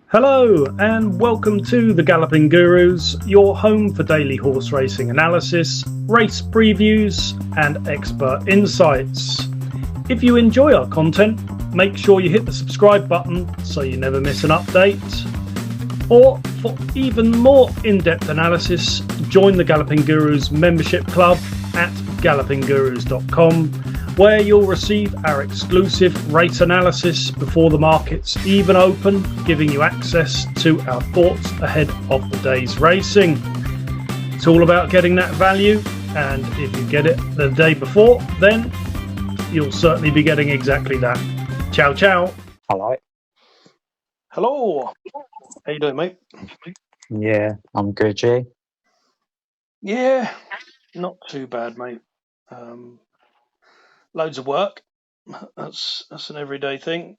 Hello and welcome to the Galloping Gurus, your home for daily horse racing analysis, race previews and expert insights. If you enjoy our content, make sure you hit the subscribe button so you never miss an update. Or for even more in-depth analysis, join the Galloping Gurus membership club at gallopinggurus.com, where you'll receive our exclusive race analysis before the markets even open, giving you access to our thoughts ahead of the day's racing. It's all about getting that value, and if you get it the day before, then you'll certainly be getting exactly that. Ciao, ciao. Hello. Hello. How you doing, mate? Yeah, I'm good, G. Yeah, not too bad, mate. Loads of work. That's an everyday thing.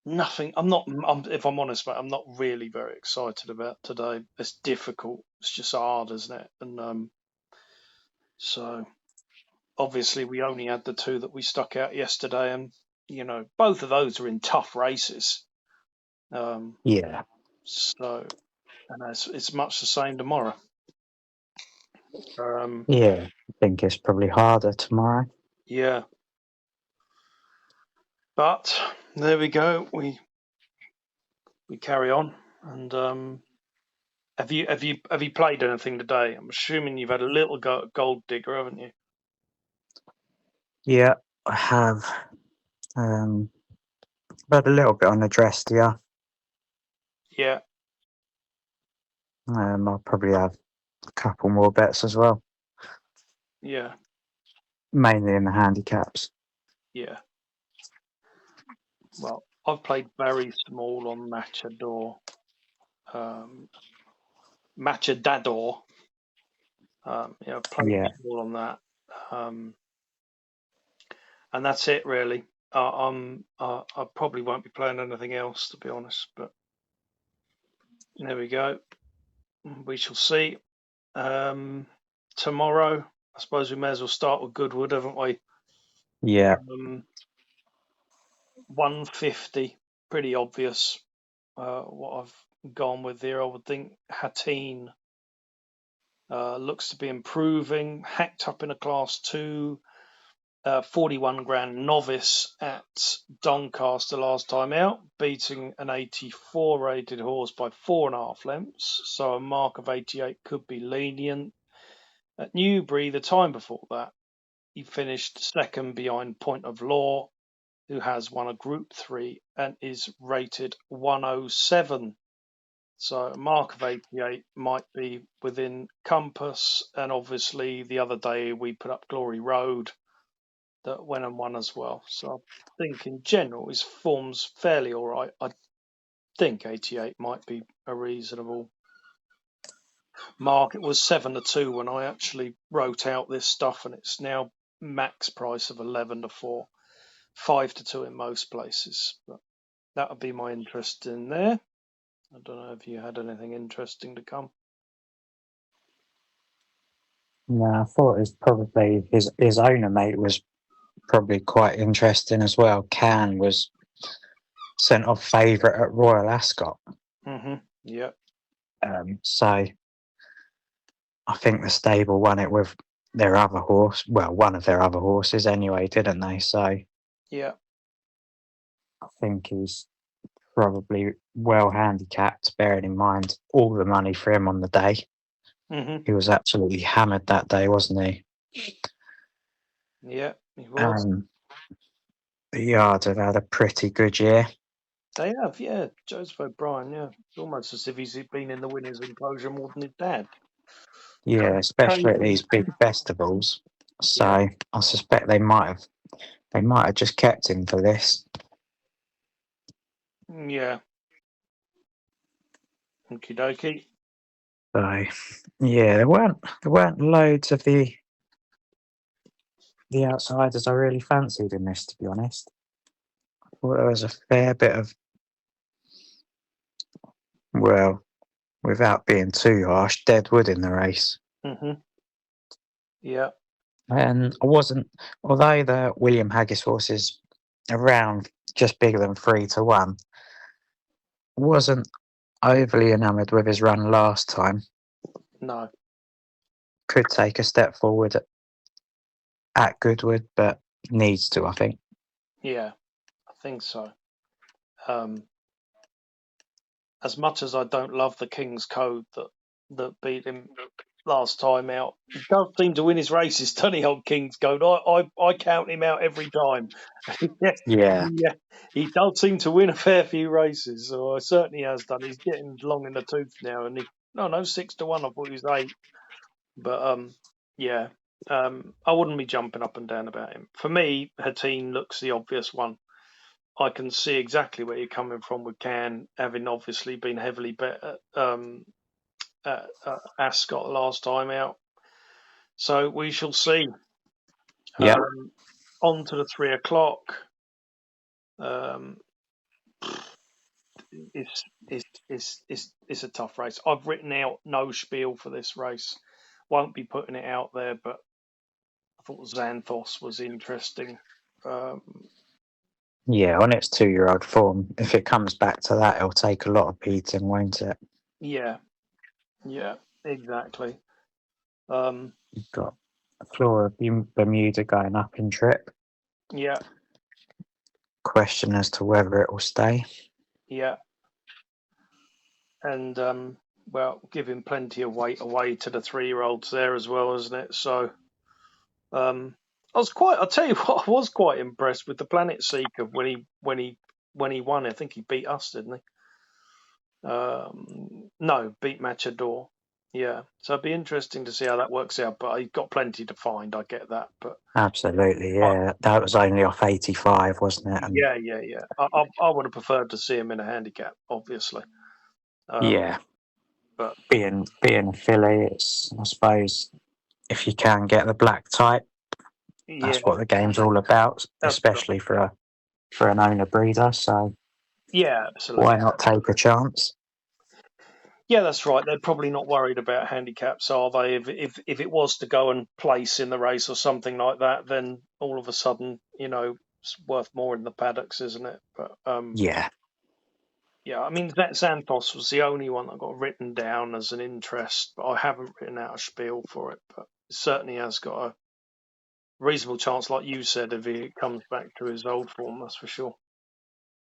Nothing. If I'm honest, mate, I'm not really very excited about today. It's difficult. It's just hard, isn't it? And so obviously we only had the two that we stuck out yesterday, and both of those are in tough races. Yeah. So, and it's much the same tomorrow. Yeah, I think it's probably harder tomorrow. Yeah. But there we go. We carry on. And have you played anything today? I'm assuming you've had a little go at Gold Digger, haven't you? Yeah, I have. But a little bit on the dress, yeah. Yeah. I'll probably have a couple more bets as well, Yeah. mainly in the handicaps. Yeah. Well, I've played very small on Matchadador. Played Yeah, small on that. And that's it really. I probably won't be playing anything else, to be honest. But there we go. We shall see. Tomorrow, I suppose we may as well start with Goodwood, haven't we? yeah, 150, pretty obvious. What I've gone with here, I would think Hatteen looks to be improving. Hacked up in a Class 2. 41 grand novice at Doncaster last time out, beating an 84 rated horse by 4.5 lengths. So a mark of 88 could be lenient. At Newbury, the time before that, he finished second behind Point of Law, who has won a Group 3 and is rated 107. So a mark of 88 might be within compass. And obviously the other day we put up Glory Road that went and won as well. So I think in general his form's fairly all right. I think 88 might be a reasonable mark. It was 7-2 when I actually wrote out this stuff, and it's now max price of 11-4, 5-2 in most places. But that would be my interest in there. I don't know if you had anything interesting to come. No, I thought it was probably his owner mate was probably quite interesting as well. Can was sent off favourite at Royal Ascot. Yeah. So I think the stable won it with their other horse. Well, one of their other horses anyway, didn't they? So Yeah. I think he's probably well handicapped, bearing in mind all the money for him on the day. He was absolutely hammered that day, wasn't he? Yeah, he was. The Yards have had a pretty good year. They have, yeah. Joseph O'Brien, yeah. It's almost as if he's been in the winners' enclosure more than his dad. Yeah, especially at these big festivals. So Yeah. I suspect they might have just kept him for this. Yeah. Okie dokie. So yeah, there weren't loads of the outsiders I really fancied in this, to be honest. I thought there was a fair bit of, well, without being too harsh, Deadwood in the race. Yeah. And I wasn't, although the William Haggis horse is around just bigger than 3-1, wasn't overly enamoured with his run last time. No. Could take a step forward at Goodwood, but needs to, I think. Yeah, I think so. As much as I don't love the King's Code that beat him last time out, he does seem to win his races, doesn't he, on King's Code? I count him out every time. Yeah. Yeah, he does seem to win a fair few races, so I certainly has done. He's getting long in the tooth now, and no, 6-1. I thought he was 8, but yeah, I wouldn't be jumping up and down about him. For me, Hatteen looks the obvious one. I can see exactly where you're coming from with Can, having obviously been heavily bet at Ascot last time out. So we shall see. Yeah. On to the 3 o'clock. It's a tough race. I've written out no spiel for this race. Won't be putting it out there, but I thought Xanthos was interesting. Yeah, on its 2-year-old form, if it comes back to that, it'll take a lot of beating, won't it? Yeah, exactly. You've got Flora Bermuda going up in trip. Yeah. Question as to whether it will stay. Yeah. And well, giving plenty of weight away to the 3-year-olds there as well, isn't it? So I'll tell you what, I was quite impressed with the Planet Seeker when he won. I think he beat us, didn't he? No, beat Matador. Yeah, so it'd be interesting to see how that works out. But he's got plenty to find. I get that, but Absolutely, yeah. That was only off 85, wasn't it? And yeah. I would have preferred to see him in a handicap, obviously. Yeah, but being a filly, it's, I suppose, if you can get the black type, that's what the game's all about, especially for an owner breeder. So yeah, absolutely. Why not take a chance? Yeah, that's right. They're probably not worried about handicaps, are they? If it was to go and place in the race or something like that, then all of a sudden, it's worth more in the paddocks, isn't it? But yeah. I mean, that Xanthos was the only one that got written down as an interest, but I haven't written out a spiel for it. But it certainly has got a reasonable chance, like you said, if he comes back to his old form. That's for sure.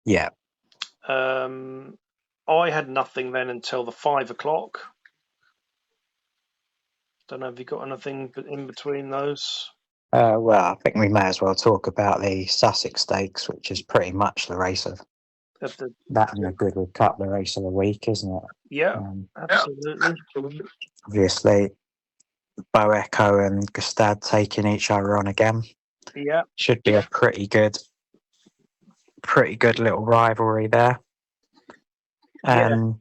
Yeah. I had nothing then until the 5 o'clock. Don't know if you got anything in between those. Well, I think we may as well talk about the Sussex Stakes, which is pretty much the race of that and the Goodwood Cup, the race of the week, isn't it? Yeah, absolutely. Obviously, Bo Echo and Gustad taking each other on again. Yeah, should be a pretty good little rivalry there. And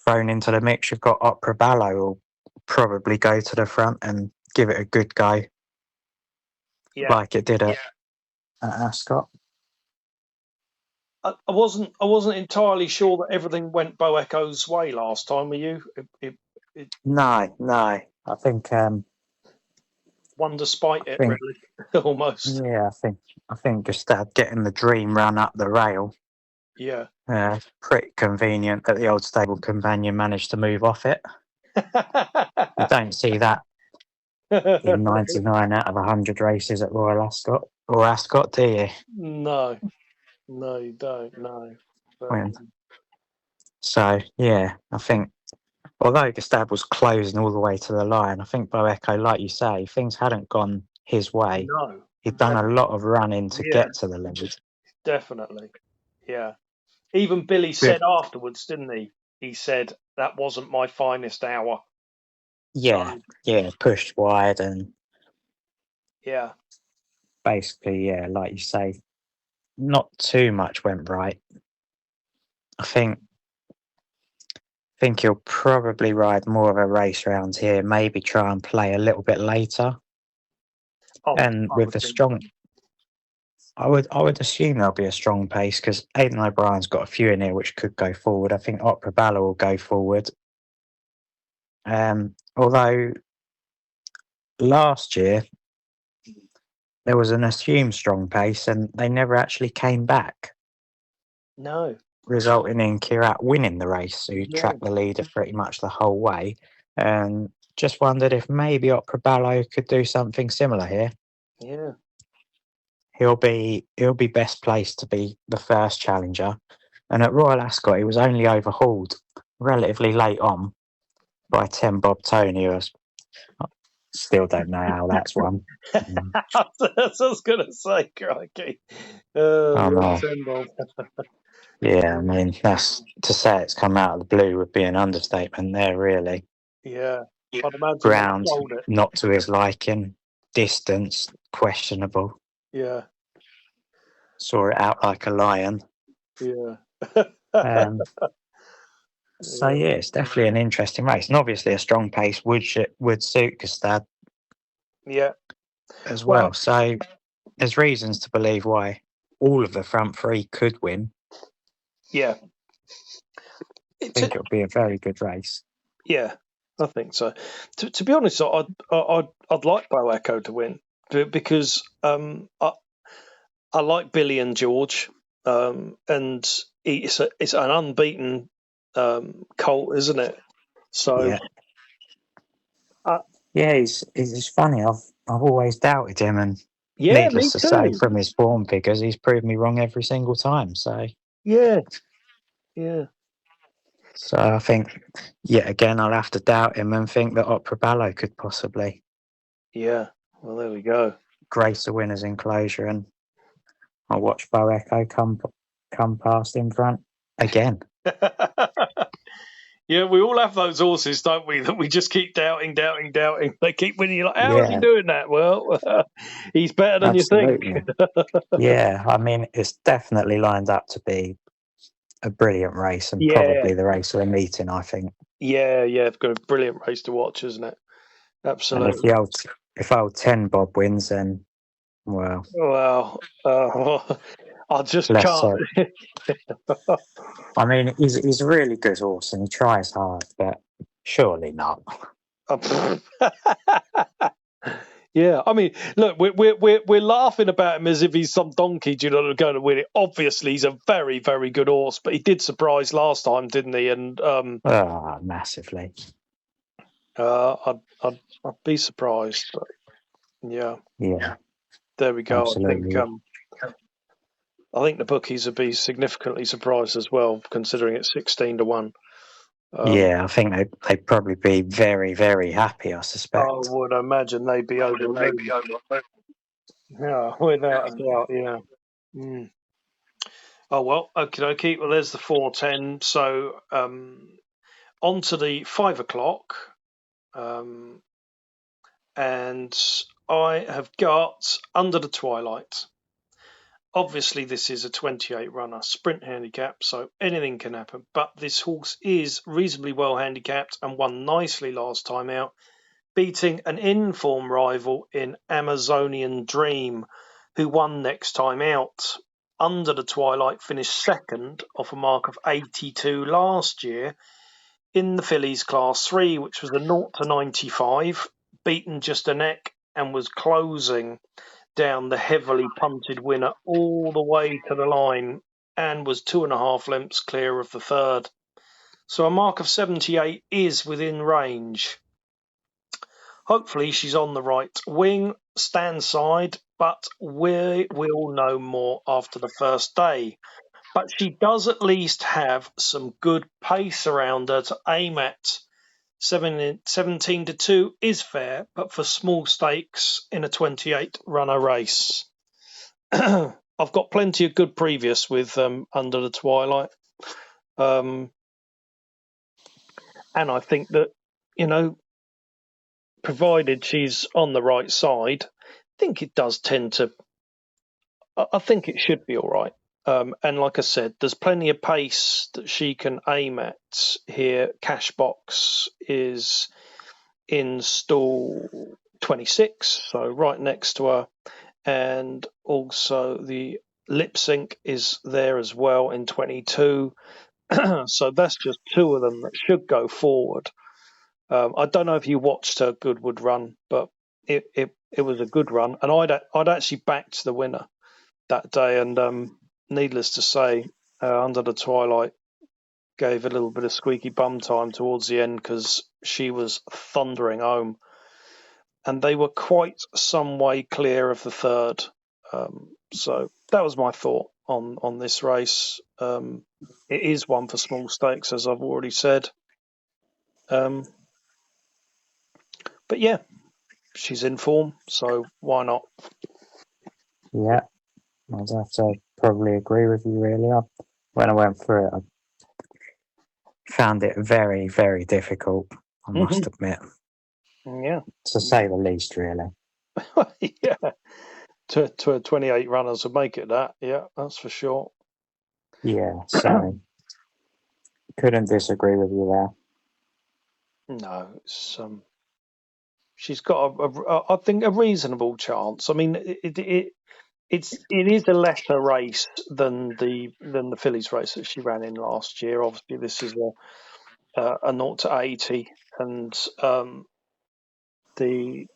thrown into the mix, you've got Opera Ballo, who'll probably go to the front and give it a good go, like it did at Ascot. I wasn't entirely sure that everything went Bo Echo's way last time. Were you? No. I think one despite it, really, almost. Yeah, I think Gustad getting the dream run up the rail. Yeah. Pretty convenient that the old stable companion managed to move off it. You don't see that in 99 out of 100 races at Royal Ascot or Ascot, do you? No, you don't. No. So yeah, I think although Gustad was closing all the way to the line, I think Bo Echo, like you say, things hadn't gone his way. No. He'd done a lot of running to get to the lead. Definitely. Yeah. Even Billy said afterwards, didn't he? He said, that wasn't my finest hour. Yeah, pushed wide and basically, like you say, not too much went right. I think he'll probably ride more of a race round here, maybe try and play a little bit later. And with the strong, I would assume there'll be a strong pace because Aidan O'Brien's got a few in here which could go forward. I think Opera Ballo will go forward. Although last year there was an assumed strong pace and they never actually came back. No. resulting in Kirat winning the race, who tracked the leader pretty much the whole way. And just wondered if maybe Opera Ballo could do something similar here. Yeah. He'll be best placed to be the first challenger. And at Royal Ascot, he was only overhauled relatively late on by 10 Bob Tony, who still don't know how that's won. That's what I was going to say, crikey. No. 10 Bob. Yeah, I mean, that's to say it's come out of the blue would be an understatement there, really. Yeah. I'd imagine Ground they sold it. not to his liking, distance questionable. Yeah. Saw it out like a lion. Yeah. So yeah, it's definitely an interesting race, and obviously a strong pace would suit Gustad. Yeah. As well. So there's reasons to believe why all of the front three could win. Yeah. I think it'll be a very good race. Yeah, I think so. To be honest, I'd like Bo Echo to win because I like Billy and George, and it's an unbeaten colt, isn't it? So yeah, he's funny. I've always doubted him, and me needless to too. say, from his form figures, he's proved me wrong every single time. So yeah. So I think yet again I'll have to doubt him and think that Opera Ballo could possibly. Yeah. Well, there we go. Grace the winner's enclosure, and I'll watch Bo Echo come past in front again. Yeah, we all have those horses, don't we? That we just keep doubting. They keep winning. You're like, how is he doing that? Well, he's better than Absolutely. you think. Yeah, I mean, it's definitely lined up to be a brilliant race, and probably the race of the meeting, I think. Yeah, it's got a brilliant race to watch, isn't it? Absolutely. And if old 10 Bob wins, then well, I just can't. I mean, he's a really good horse, and he tries hard, but surely not. Yeah, I mean, look, we're laughing about him as if he's some donkey, you know, going to win it. Obviously, he's a very, very good horse, but he did surprise last time, didn't he? And massively. I'd be surprised, but yeah, there we go. Absolutely. I think the bookies would be significantly surprised as well, considering it's 16-1. I think they'd probably be very, very happy, I suspect. I would imagine they'd be over the moon. Yeah, without a doubt, yeah. Mm. Oh, well, okay. Well, there's the 4:10. So on to the 5 o'clock. And I have got Under the Twilight. Obviously, this is a 28 runner sprint handicap, so anything can happen. But this horse is reasonably well handicapped and won nicely last time out, beating an in-form rival in Amazonian Dream, who won next time out. Under the Twilight finished second off a mark of 82 last year in the Fillies Class 3, which was a 0 to 95, beaten just a neck and was closing down the heavily punted winner all the way to the line and was 2.5 lengths clear of the third. So a mark of 78 is within range. Hopefully she's on the right wing, stand side, but we will know more after the first day. But she does at least have some good pace around her to aim at. 17 to 2 is fair, but for small stakes in a 28 runner race. I've got plenty of good previous with Under the Twilight. And I think that, you know, provided she's on the right side, I think it does tend to. I think it should be all right. And like I said, there's plenty of pace that she can aim at here. Cashbox is in stall 26, so right next to her. And also the Lip Sync is there as well in 22. So that's just two of them that should go forward. I don't know if you watched her Goodwood run, but it was a good run, and I'd actually backed the winner that day, and needless to say, Under the Twilight gave a little bit of squeaky bum time towards the end because she was thundering home, and they were quite some way clear of the third. So that was my thought on this race. It is one for small stakes, as I've already said. But yeah, she's in form, so why not? Yeah, I'd have to probably agree with you, really. When I went through it, I found it very, very difficult, I must admit. Yeah. To say the least, really. Yeah. To 28 runners would make it that. Yeah, that's for sure. Yeah, so couldn't disagree with you there. No, it's she's got I think a reasonable chance. I mean, it is a lesser race than the Phillies race that she ran in last year. Obviously, this is a 0 to 80, and the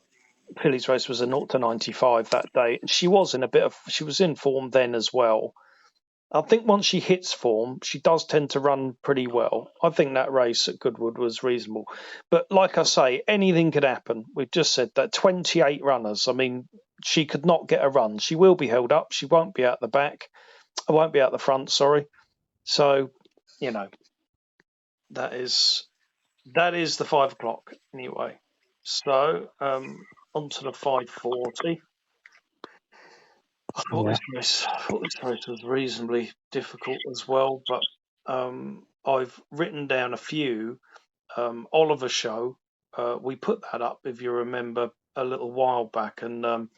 Phillies race was a 0 to 95 that day. She was in form then as well. I think once she hits form, she does tend to run pretty well. I think that race at Goodwood was reasonable. But like I say, anything could happen. We've just said that 28 runners. I mean, she could not get a run. She will be held up. She won't be out the back. I won't be out the front, sorry. So, that is the 5 o'clock anyway. So, on to the 5:40. I thought this race was reasonably difficult as well, but I've written down a few. Oliver Show, we put that up, if you remember, a little while back, and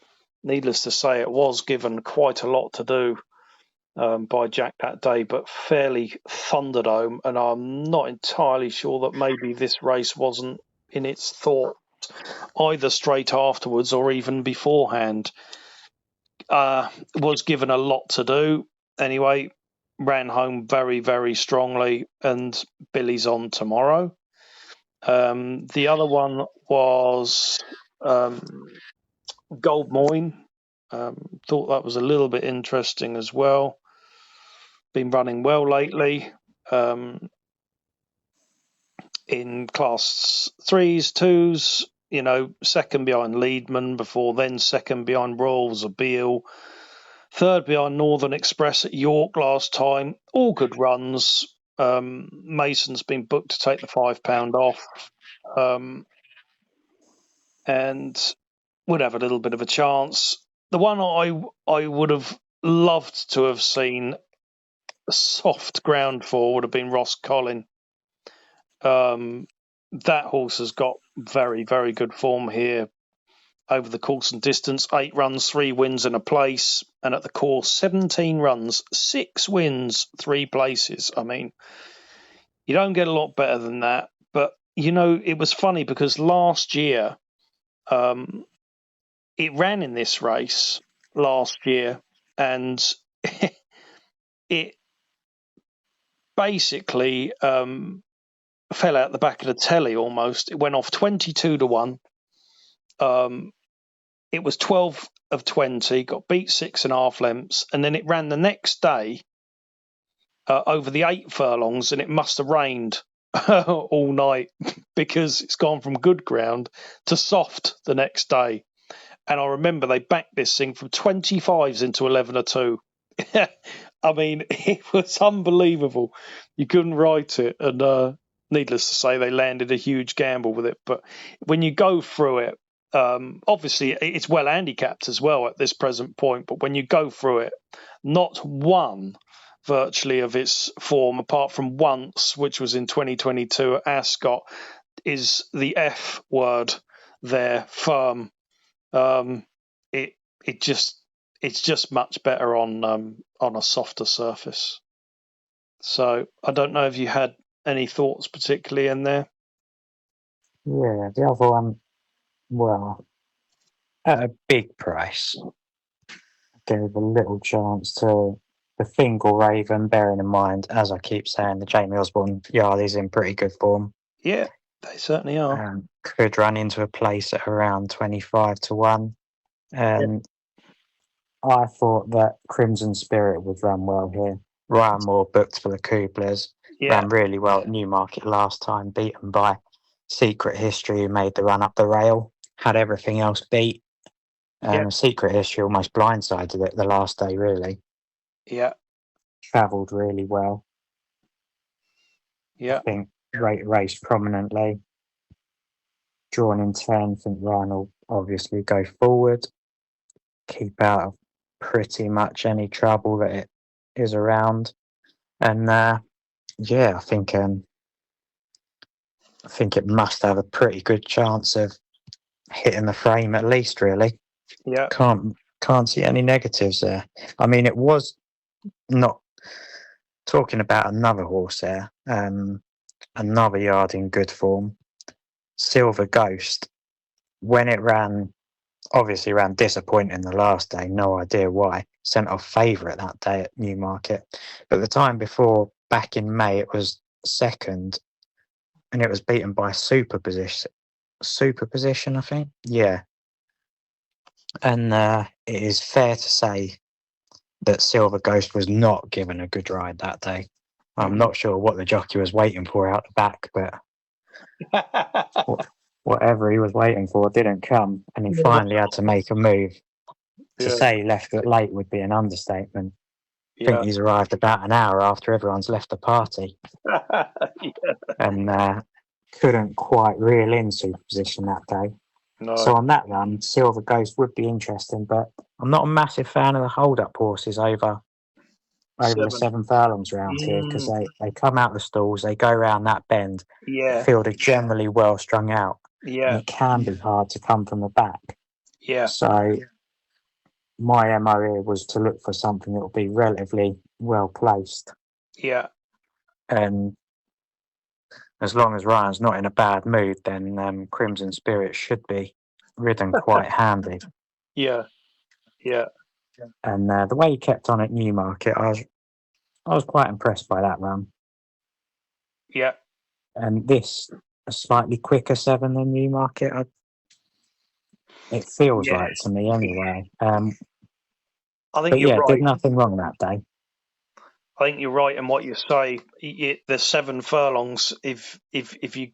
needless to say, it was given quite a lot to do by Jack that day, but fairly thundered home, and I'm not entirely sure that maybe this race wasn't in its thought either straight afterwards or even beforehand. Was given a lot to do. Anyway, ran home very, very strongly, and Billy's on tomorrow. The other one was Gold Moyne. Thought that was a little bit interesting as well. Been running well lately. In class 3s, 2s, second behind Leadman, before then second behind Royal Zabeel. Third behind Northern Express at York last time. All good runs. Mason's been booked to take the £5 off. And would have a little bit of a chance. The one I would have loved to have seen a soft ground for would have been Ross Collin. That horse has got very, very good form here over the course and distance. 8 runs, 3 wins and a place. And at the course, 17 runs, 6 wins, 3 places. I mean, you don't get a lot better than that. But, it was funny because last year, it ran in this race last year, and it basically fell out the back of the telly almost. It went off 22 to 1. It was 12 of 20, got beat 6.5 lengths, and then it ran the next day over the 8 furlongs, and it must have rained all night because it's gone from good ground to soft the next day. And I remember they backed this thing from 25s into 11-2. I mean, it was unbelievable. You couldn't write it. And needless to say, they landed a huge gamble with it. But when you go through it, obviously it's well handicapped as well at this present point. But when you go through it, not one virtually of its form, apart from once, which was in 2022 at Ascot, is the F word there, firm. It's just much better on a softer surface. So I don't know if you had any thoughts particularly in there. Yeah, the other one, well, at a big price, gave a little chance to the Fingal Raven, bearing in mind, as I keep saying, the Jamie Osborne yard is in pretty good form. Yeah, they certainly are. Could run into a place at around 25 to 1. And I thought that Crimson Spirit would run well here. Ryan Moore booked for the Kublers. Yeah, Ran really well at Newmarket last time, beaten by Secret History, who made the run up the rail. Had everything else beat. yeah, Secret History almost blindsided it the last day, really. yeah, Travelled really well. yeah, I think raced prominently. Drawn in 10, I think Ryan will obviously go forward. Keep out of pretty much any trouble that it is around. And yeah, I think it must have a pretty good chance of hitting the frame at least. Really, yeah. can't see any negatives there. I mean, it was not talking about another horse there. Another yard in good form, Silver Ghost. When it ran, obviously ran disappointing the last day. No idea why. Sent off favourite that day at Newmarket, but the time before, back in May, it was second, and it was beaten by Superposition. Superposition, I think. Yeah, and it is fair to say that Silver Ghost was not given a good ride that day. I'm Mhm. not sure what the jockey was waiting for out the back, but whatever he was waiting for didn't come, and he finally had to make a move. To Yeah, say he left it late would be an understatement. I think yeah, he's arrived about an hour after everyone's left the party, yeah. and couldn't quite reel in Superposition that day. No. So on that run, Silver Ghost would be interesting, but I'm not a massive fan of the hold-up horses over the 7. 7 furlongs round here, because Mm, they come out the stalls, they go round that bend. The yeah, field are generally well strung out, and yeah, it can be hard to come from the back. yeah, So my MO here was to look for something that will be relatively well placed, yeah, and as long as Ryan's not in a bad mood, then Crimson Spirit should be ridden quite handy. yeah, yeah, And the way he kept on at Newmarket, I was quite impressed by that run. yeah, And this, a slightly quicker 7 than Newmarket, it feels yeah. like to me anyway. I think But you're yeah, did right. nothing wrong that day. I think you're right in what you say. The 7 furlongs. If you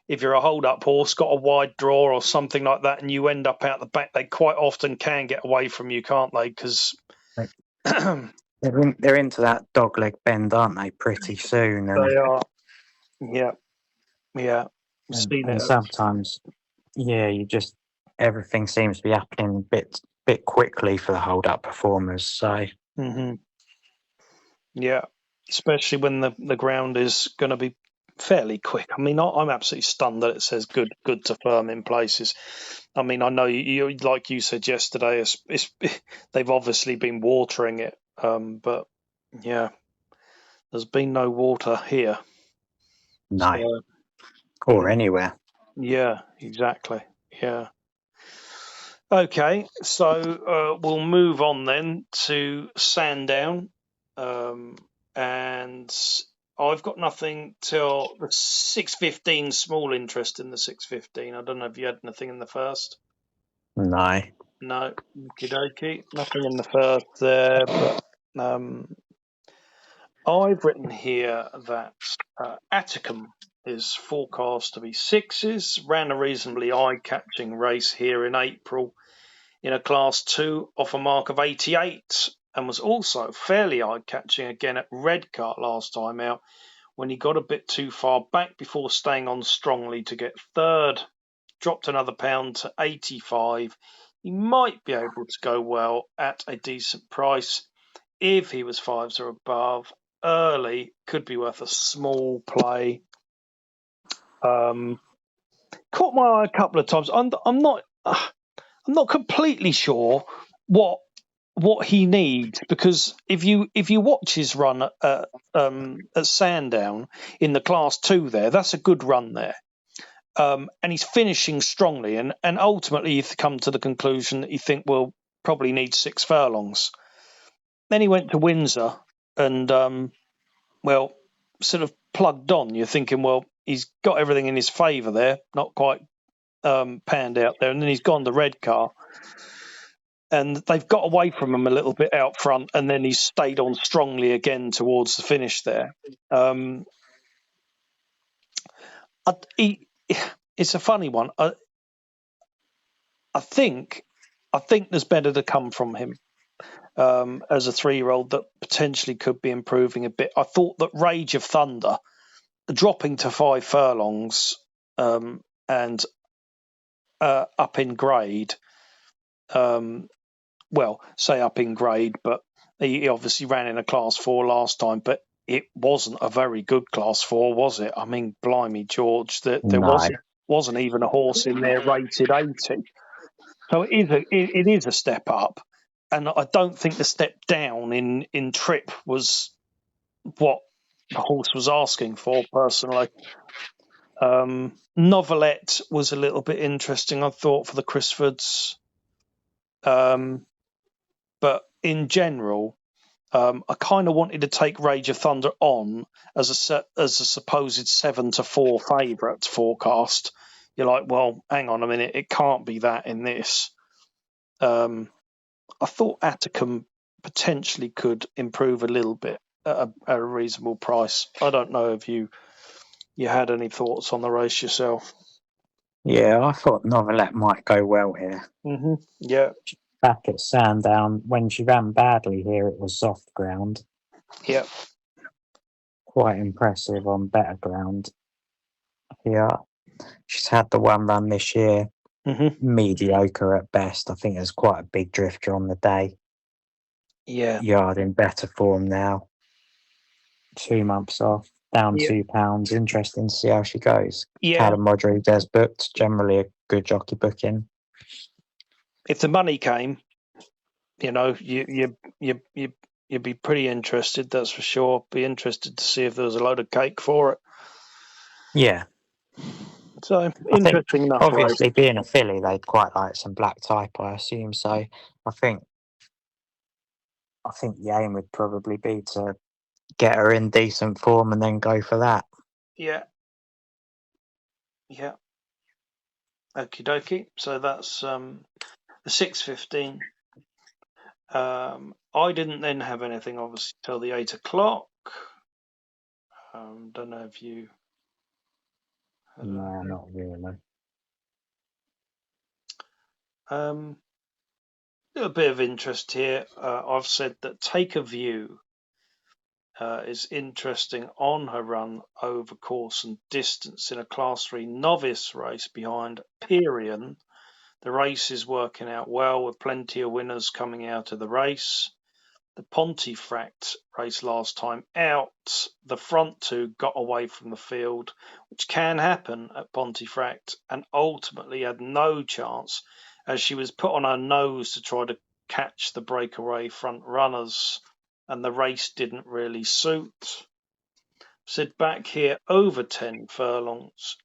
if you're a hold-up horse, got a wide draw or something like that, and you end up out the back, they quite often can get away from you, can't they? Because they They're into that dogleg bend, aren't they? Pretty soon, are. Yeah, yeah. I've seen and it. sometimes, yeah, you just everything seems to be happening bit quickly for the hold up performers. So Mm-hmm. Yeah, especially when the ground is going to be fairly quick. I mean, I'm absolutely stunned that it says good to firm in places. I mean, I know you like you said yesterday, they've obviously been watering it, but yeah, there's been no water here. no, So or anywhere. yeah, exactly. Yeah. Okay, so we'll move on then to Sandown, and I've got nothing till the 6:15. Small interest in the 6:15. I don't know if you had anything in the first. No, No, okie dokie. Nothing in the first there, but I've written here that Atticum is forecast to be sixes. Ran a reasonably eye-catching race here in April in a Class 2 off a mark of 88, and was also fairly eye-catching again at Redcar last time out when he got a bit too far back before staying on strongly to get third. Dropped another pound to 85. He might be able to go well at a decent price if he was fives or above. Early could be worth a small play. Caught my eye a couple of times. I'm not completely sure what he needs, because if you watch his run at Sandown in the Class 2 there, that's a good run there. And he's finishing strongly, and ultimately you come to the conclusion that you think, well, probably needs 6 furlongs. Then he went to Windsor and well, sort of plugged on. You're thinking, well, he's got everything in his favour there, not quite panned out there, and then he's gone to Redcar. and they've got away from him a little bit out front, and then he's stayed on strongly again towards the finish there. It's a funny one. I think there's better to come from him as a 3-year-old that potentially could be improving a bit. I thought that Rage of Thunder, dropping to 5 furlongs and up in grade, say up in grade, but he obviously ran in a Class 4 last time, but it wasn't a very good Class 4, was it? I mean, blimey, George, there wasn't even a horse in there rated 80. So it is a step up, and I don't think the step down in trip was what the horse was asking for, personally. Novelette was a little bit interesting, I thought, for the Crisfords. But in general, I kind of wanted to take Rage of Thunder on as a supposed 7-4 favourite forecast. You're like, well, hang on a minute, it can't be that in this. I thought Atacum potentially could improve a little bit at a reasonable price. I don't know if you had any thoughts on the race yourself. Yeah, I thought Novelette might go well here. Mm-hmm. Yeah. Back at Sandown, when she ran badly here, it was soft ground. Yeah. Quite impressive on better ground. Yeah. She's had the one run this year. Mm-hmm. Mediocre at best. I think there's quite a big drifter on the day. Yeah. Yard in better form now. 2 months off, down 2 pounds. Interesting to see how she goes. Yeah. Callum Rodriguez booked. Generally a good jockey booking. If the money came, you'd be pretty interested. That's for sure. Be interested to see if there was a load of cake for it. Yeah. So interesting enough. Obviously, being a filly, they'd quite like some black type, I assume. So I think the aim would probably be to get her in decent form and then go for that. Yeah. Yeah. Okie dokie. So that's the 6:15. I didn't then have anything, obviously, till the 8 o'clock. Don't know if you. No, not really. A bit of interest here. I've said that Take a View is interesting on her run over course and distance in a Class 3 novice race behind Pyrian. The race is working out well with plenty of winners coming out of the race. The Pontefract race last time out, the front two got away from the field, which can happen at Pontefract, and ultimately had no chance as she was put on her nose to try to catch the breakaway front runners, and the race didn't really suit. Said back here, over 10 furlongs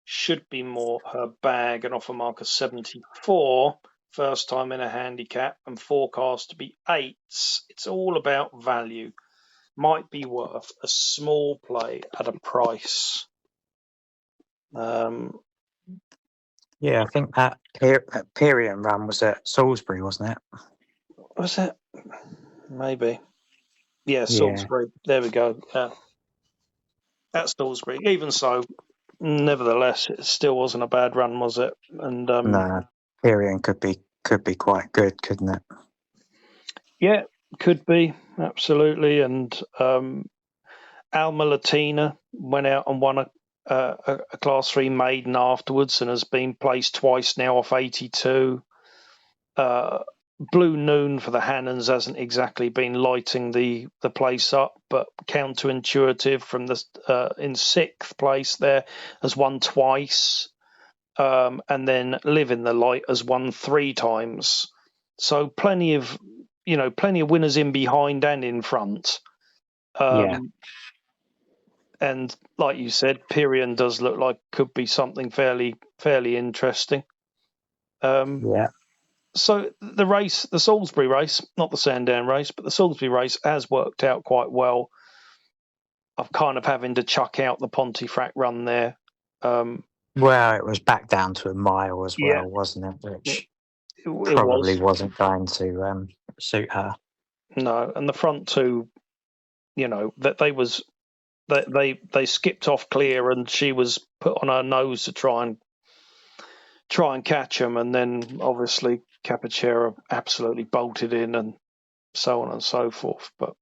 should be more her bag, and off a mark of 74. First time in a handicap and forecast to be 8s. It's all about value. Might be worth a small play at a price. Yeah, I think that Pyrian run was at Salisbury, wasn't it? Was it? Maybe. Yeah, Salisbury. Yeah. There we go. Yeah. At Salisbury. Even so, nevertheless, it still wasn't a bad run, was it? And no, Pyrian could be quite good, couldn't it? Yeah, could be, absolutely. And Alma Latina went out and won a Class 3 maiden afterwards and has been placed twice now off 82. Blue Noon for the Hannons hasn't exactly been lighting the place up, but counterintuitive from the in 6th place there has won twice, and then Live in the Light has won 3 times. So plenty of winners in behind and in front. And like you said, Pyrian does look like could be something fairly interesting. So the Salisbury race, not the Sandown race, but the Salisbury race has worked out quite well. I'm kind of having to chuck out the Pontefract run there. Well, it was back down to a mile as well, wasn't it? probably wasn't going to suit her. No, and the front two, that they skipped off clear, and she was put on her nose to try and catch them, and then obviously Capachera absolutely bolted in, and so on and so forth. But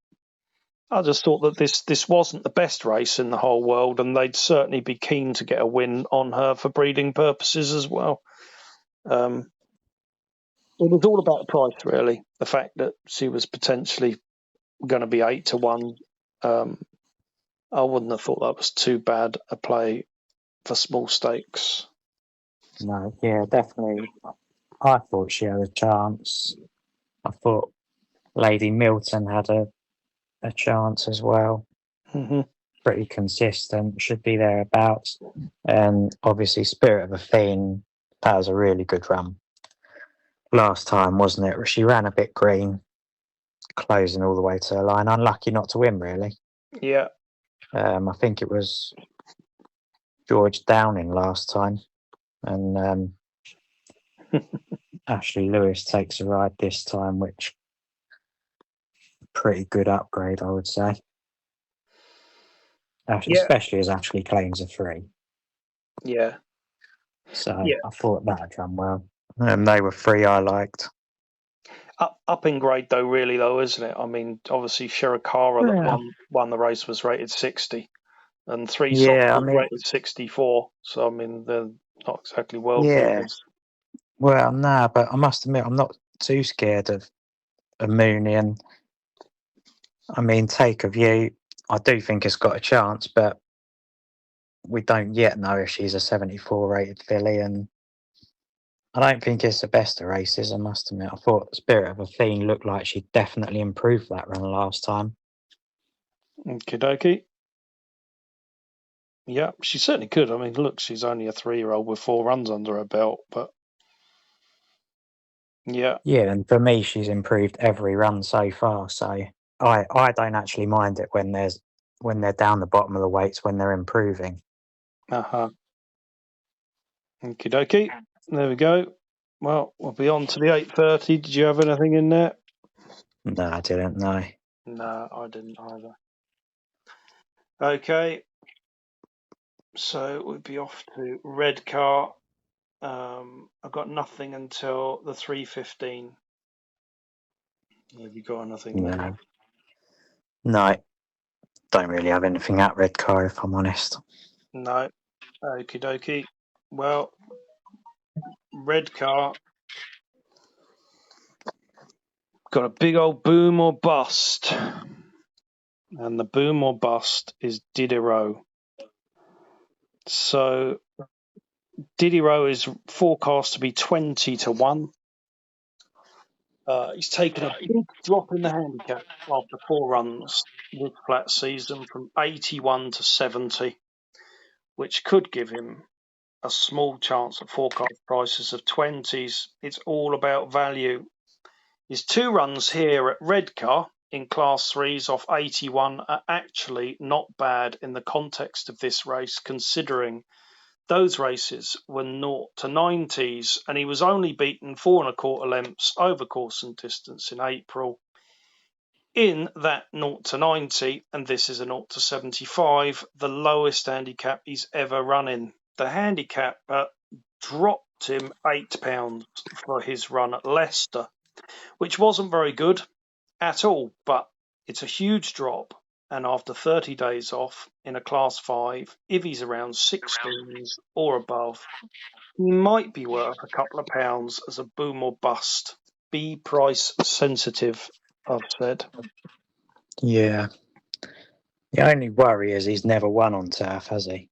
I just thought that this wasn't the best race in the whole world, and they'd certainly be keen to get a win on her for breeding purposes as well. It was all about price, really. The fact that she was potentially going to be 8-1. I wouldn't have thought that was too bad a play for small stakes. No, yeah, definitely. I thought she had a chance. I thought Lady Milton had a chance as well. Mm-hmm. Pretty consistent, should be thereabouts. And obviously, Spirit of a Fiend, that was a really good run. Last time, wasn't it? She ran a bit green, closing all the way to the line. Unlucky not to win, really. Yeah. I think it was George Downing last time. And Ashley Lewis takes a ride this time, which pretty good upgrade, I would say. Especially as Ashley claims a 3. Yeah. So I thought that had done well. They were 3 I liked. Up in grade though, really though, isn't it? I mean, obviously Shirakawa that won the race was rated 60, and 3 rated 64. So I mean, they're not exactly world beaters. Well, no, but I must admit I'm not too scared of Mooney. I mean, Take a View, I do think it's got a chance, but we don't yet know if she's a 74 rated filly, and I don't think it's the best of races, I must admit. I thought Spirit of a Fiend looked like she definitely improved that run last time. Okie dokie. Yeah, she certainly could. I mean, look, she's only a 3-year-old with 4 runs under her belt, but yeah. Yeah, and for me, she's improved every run so far, so I don't actually mind it when they're down the bottom of the weights, when they're improving. Uh-huh. Okie dokie. There we go. Well, we'll be on to the 8:30. Did you have anything in there? No, I didn't, no. No, I didn't either. Okay. So we'll be off to Redcar. I've got nothing until the 3:15. Have you got anything there? No. Don't really have anything at Redcar, if I'm honest. No. Okie dokie. Well, Redcar got a big old boom or bust. And the boom or bust is Diderot. So Diderot is forecast to be 20-1. He's taken a big drop in the handicap after 4 runs this flat season from 81 to 70, which could give him a small chance at forecast prices of 20s. It's all about value. His 2 runs here at Redcar in Class 3s off 81 are actually not bad in the context of this race, considering those races were 0 to 90s, and he was only beaten 4 1/4 lengths over course and distance in April. In that 0 to 90, and this is a 0 to 75, the lowest handicap he's ever run in. The handicap dropped him £8 for his run at Leicester, which wasn't very good at all, but it's a huge drop. And after 30 days off in a Class 5, if he's around 16s or above, he might be worth a couple of pounds as a boom or bust. Be price sensitive, I've said. Yeah. The only worry is he's never won on turf, has he?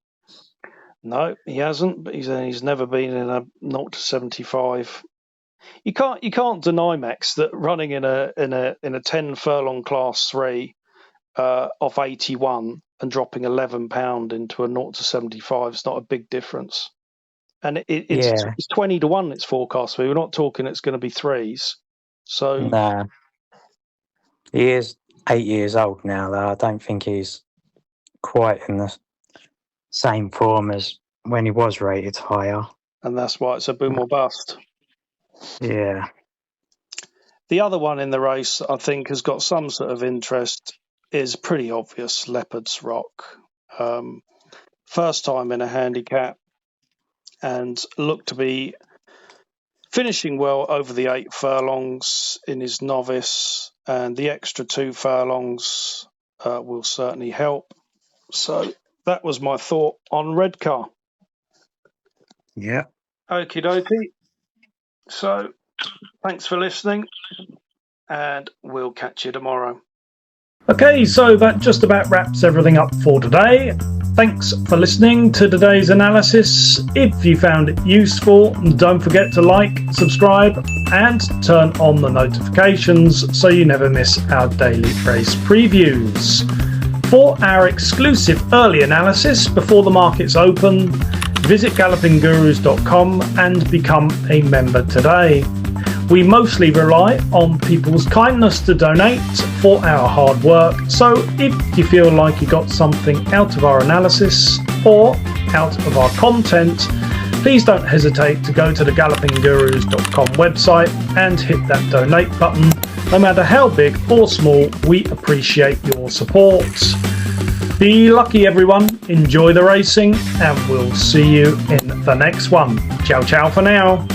No, he hasn't, but he's never been in a 0 to 75. You can't deny, Max, that running in a 10 furlong Class 3 off 81 and dropping £11 into a 0 to 75 is not a big difference. And it's 20-1 it's forecast. We're not talking it's going to be 3s. So nah. He is 8 years old now, though. I don't think he's quite in the same form as when he was rated higher. And that's why it's a boom or bust. Yeah. The other one in the race I think has got some sort of interest is pretty obvious, Leopard's Rock. First time in a handicap and looked to be finishing well over the 8 furlongs in his novice, and the extra 2 furlongs will certainly help. So that was my thought on Redcar. Yeah. Okie dokie. So thanks for listening, and we'll catch you tomorrow. Okay, so that just about wraps everything up for today. Thanks for listening to today's analysis. If you found it useful, don't forget to like, subscribe, and turn on the notifications so you never miss our daily race previews. For our exclusive early analysis before the markets open, visit gallopinggurus.com and become a member today. We mostly rely on people's kindness to donate for our hard work, so if you feel like you got something out of our analysis or out of our content, please don't hesitate to go to the gallopinggurus.com website and hit that donate button. No matter how big or small, we appreciate your support. Be lucky, everyone. Enjoy the racing, and we'll see you in the next one. Ciao, ciao for now.